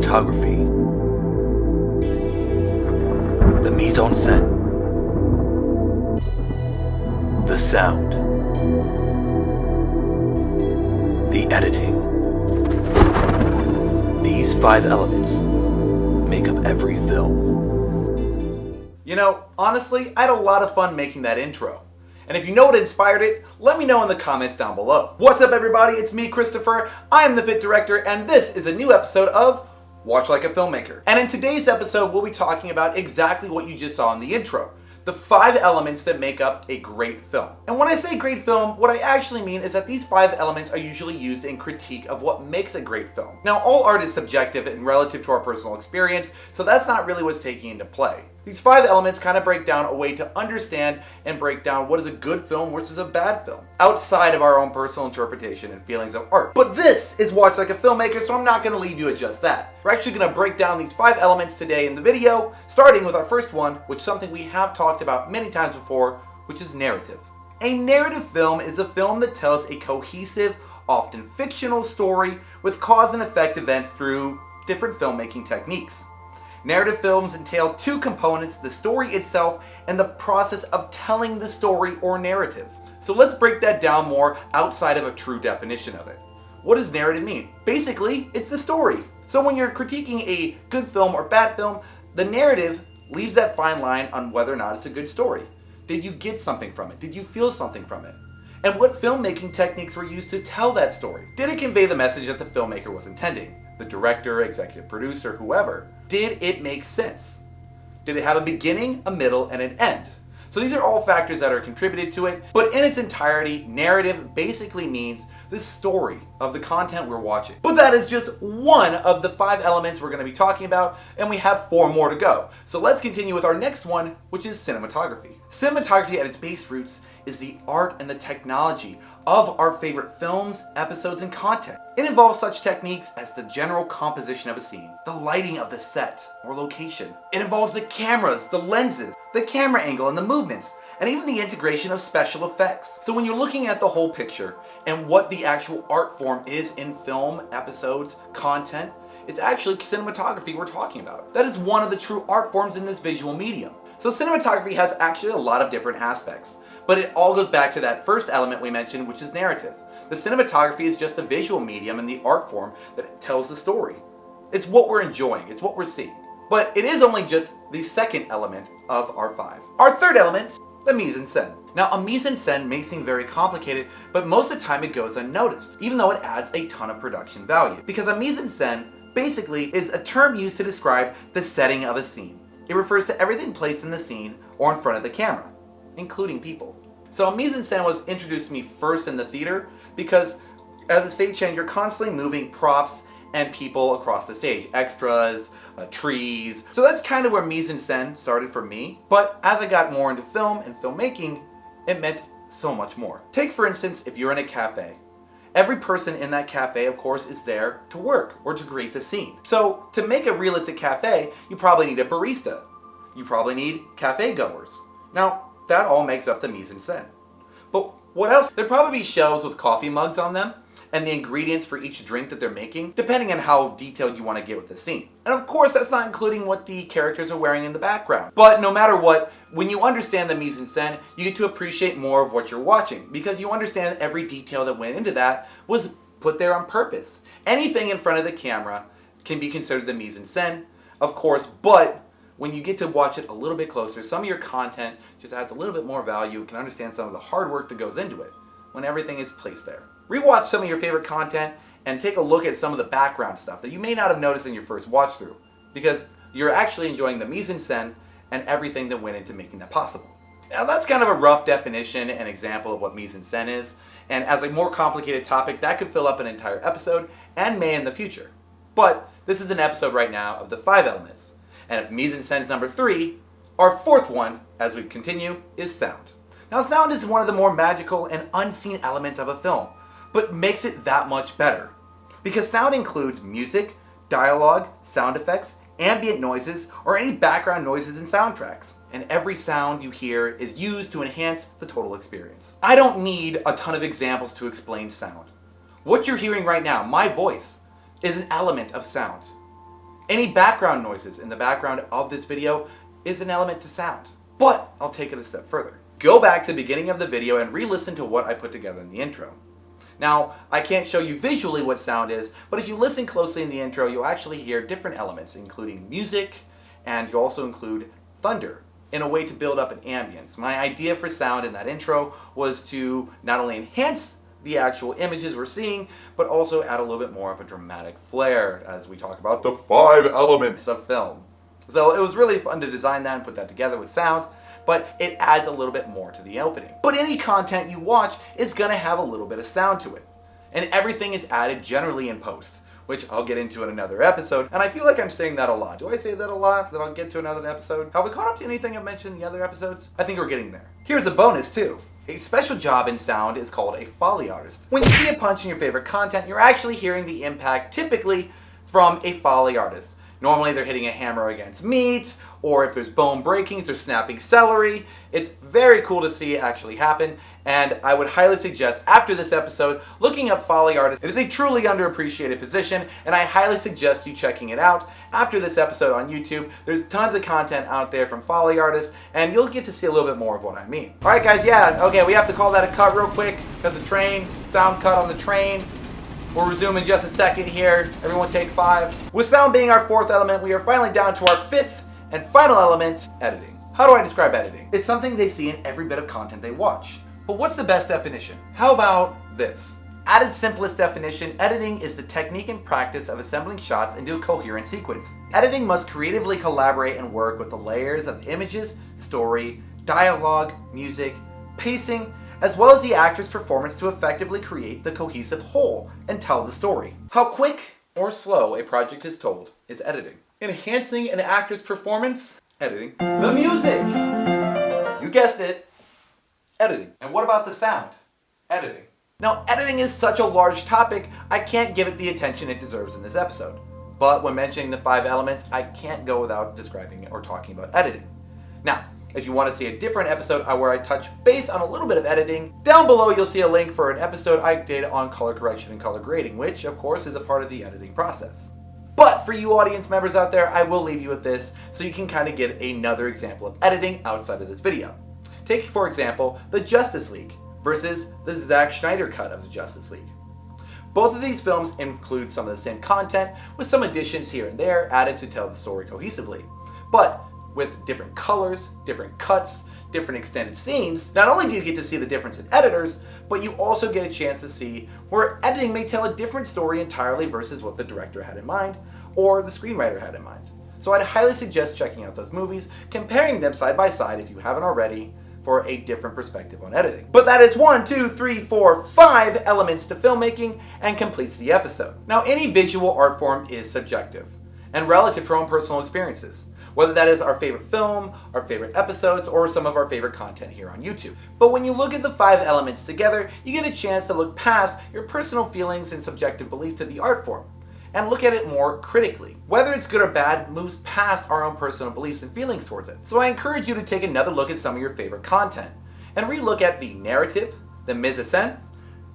cinematography, the mise en scène, the sound, the editing. These 5 elements make up every film. You know, honestly, I had a lot of fun making that intro. And if you know what inspired it, let me know in the comments down below. What's up, everybody? It's me, Christopher. I am the theFitDirector, and this is a new episode of Watch Like a Filmmaker. And in today's episode, we'll be talking about exactly what you just saw in the intro. The 5 elements that make up a great film. And when I say great film, what I actually mean is that these 5 elements are usually used in critique of what makes a great film. Now, all art is subjective and relative to our personal experience, so that's not really what's taking into play. These 5 elements kind of break down a way to understand and break down what is a good film versus a bad film, outside of our own personal interpretation and feelings of art. But this is Watch Like a Filmmaker, so I'm not going to leave you at just that. We're actually going to break down these 5 elements today in the video, starting with our first one, which is something we have talked about many times before, which is narrative. A narrative film is a film that tells a cohesive, often fictional story with cause and effect events through different filmmaking techniques. Narrative films entail 2 components, the story itself and the process of telling the story or narrative. So let's break that down more outside of a true definition of it. What does narrative mean? Basically, it's the story. So when you're critiquing a good film or bad film, the narrative leaves that fine line on whether or not it's a good story. Did you get something from it? Did you feel something from it? And what filmmaking techniques were used to tell that story? Did it convey the message that the filmmaker was intending? The director, executive producer, whoever. Did it make sense? Did it have a beginning, a middle, and an end? So these are all factors that are contributed to it, but in its entirety, narrative basically means the story of the content we're watching. But that is just one of the 5 elements we're going to be talking about, and we have 4 more to go. So let's continue with our next one, which is cinematography. Cinematography at its base roots is the art and the technology of our favorite films, episodes, and content. It involves such techniques as the general composition of a scene, the lighting of the set or location. It involves the cameras, the lenses, the camera angle, and the movements, and even the integration of special effects. So when you're looking at the whole picture and what the actual art form is in film, episodes, content, it's actually cinematography we're talking about. That is one of the true art forms in this visual medium. So cinematography has actually a lot of different aspects, but it all goes back to that first element we mentioned, which is narrative. The cinematography is just a visual medium and the art form that tells the story. It's what we're enjoying, it's what we're seeing. But it is only just the second element of our 5. Our third element, the mise en scène. Now, a mise en scène may seem very complicated, but most of the time it goes unnoticed, even though it adds a ton of production value. Because a mise en scène basically is a term used to describe the setting of a scene. It refers to everything placed in the scene or in front of the camera, including people. So a mise en scène was introduced to me first in the theater because as a stagehand, you're constantly moving props and people across the stage, extras, trees. So that's kind of where mise en scène started for me. But as I got more into film and filmmaking, it meant so much more. Take for instance, if you're in a cafe. Every person in that cafe, of course, is there to work or to create the scene. So to make a realistic cafe, you probably need a barista. You probably need cafe goers. Now, that all makes up the mise en scène. But what else? There'd probably be shelves with coffee mugs on them and the ingredients for each drink that they're making, depending on how detailed you want to get with the scene. And of course, that's not including what the characters are wearing in the background. But no matter what, when you understand the mise en scène, you get to appreciate more of what you're watching because you understand every detail that went into that was put there on purpose. Anything in front of the camera can be considered the mise en scène, of course, but when you get to watch it a little bit closer, some of your content just adds a little bit more value. You can understand some of the hard work that goes into it when everything is placed there. Rewatch some of your favorite content and take a look at some of the background stuff that you may not have noticed in your first watch through because you're actually enjoying the mise en scène and everything that went into making that possible. Now that's kind of a rough definition and example of what mise en scène is, and as a more complicated topic that could fill up an entire episode and may in the future. But this is an episode right now of the 5 elements. And if mise en scène is number 3, our 4th one, as we continue, is sound. Now sound is one of the more magical and unseen elements of a film, but makes it that much better. Because sound includes music, dialogue, sound effects, ambient noises, or any background noises in soundtracks. And every sound you hear is used to enhance the total experience. I don't need a ton of examples to explain sound. What you're hearing right now, my voice, is an element of sound. Any background noises in the background of this video is an element to sound. But I'll take it a step further. Go back to the beginning of the video and re-listen to what I put together in the intro. Now, I can't show you visually what sound is, but if you listen closely in the intro, you'll actually hear different elements, including music, and you'll also include thunder, in a way to build up an ambience. My idea for sound in that intro was to not only enhance the actual images we're seeing, but also add a little bit more of a dramatic flair as we talk about the 5 elements of film. So it was really fun to design that and put that together with sound, but it adds a little bit more to the opening. But any content you watch is gonna have a little bit of sound to it. And everything is added generally in post, which I'll get into in another episode. And I feel like I'm saying that a lot. Do I say that a lot? That I'll get to another episode? Have we caught up to anything I've mentioned in the other episodes? I think we're getting there. Here's a bonus too. A special job in sound is called a Foley artist. When you see a punch in your favorite content, you're actually hearing the impact typically from a Foley artist. Normally they're hitting a hammer against meat, or if there's bone breakings, they're snapping celery. It's very cool to see it actually happen, and I would highly suggest after this episode looking up Foley artist. It is a truly underappreciated position, and I highly suggest you checking it out after this episode on YouTube. There's tons of content out there from Foley artists, and you'll get to see a little bit more of what I mean. Alright guys, okay, we have to call that a cut real quick, because the train, sound cut on the train. We'll resume in just a second here. Everyone take 5. With sound being our 4th element, we are finally down to our 5th and final element, editing. How do I describe editing? It's something they see in every bit of content they watch. But what's the best definition? How about this? At its simplest definition, editing is the technique and practice of assembling shots into a coherent sequence. Editing must creatively collaborate and work with the layers of images, story, dialogue, music, pacing, as well as the actor's performance to effectively create the cohesive whole and tell the story. How quick or slow a project is told is editing. Enhancing an actor's performance, editing. The music, you guessed it, editing. And what about the sound? Editing. Now, editing is such a large topic, I can't give it the attention it deserves in this episode. But when mentioning the 5 elements, I can't go without describing or talking about editing. Now, if you want to see a different episode where I touch base on a little bit of editing, down below you'll see a link for an episode I did on color correction and color grading, which of course is a part of the editing process. But for you audience members out there, I will leave you with this so you can kind of get another example of editing outside of this video. Take, for example, the Justice League versus the Zack Snyder cut of the Justice League. Both of these films include some of the same content with some additions here and there added to tell the story cohesively. But with different colors, different cuts, different extended scenes, not only do you get to see the difference in editors, but you also get a chance to see where editing may tell a different story entirely versus what the director had in mind, or the screenwriter had in mind. So I'd highly suggest checking out those movies, comparing them side by side if you haven't already, for a different perspective on editing. But that is 1, 2, 3, 4, 5 elements to filmmaking and completes the episode. Now, any visual art form is subjective and relative to our own personal experiences, whether that is our favorite film, our favorite episodes, or some of our favorite content here on YouTube. But when you look at the 5 elements together, you get a chance to look past your personal feelings and subjective belief to the art form, and look at it more critically. Whether it's good or bad moves past our own personal beliefs and feelings towards it. So I encourage you to take another look at some of your favorite content, and re-look at the narrative, the mise en scène,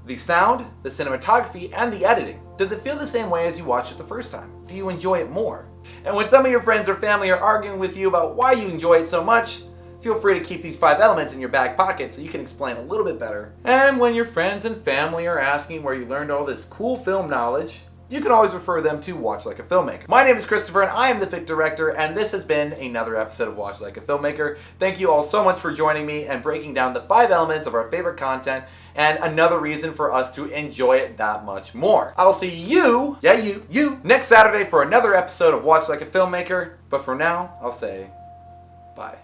the sound, the cinematography, and the editing. Does it feel the same way as you watched it the first time? Do you enjoy it more? And when some of your friends or family are arguing with you about why you enjoy it so much, feel free to keep these 5 elements in your back pocket so you can explain a little bit better. And when your friends and family are asking where you learned all this cool film knowledge, you can always refer them to Watch Like a Filmmaker. My name is Christopher and I am the theFitDirector, and this has been another episode of Watch Like a Filmmaker. Thank you all so much for joining me and breaking down the 5 elements of our favorite content, and another reason for us to enjoy it that much more. I'll see you, you, next Saturday for another episode of Watch Like a Filmmaker. But for now, I'll say bye.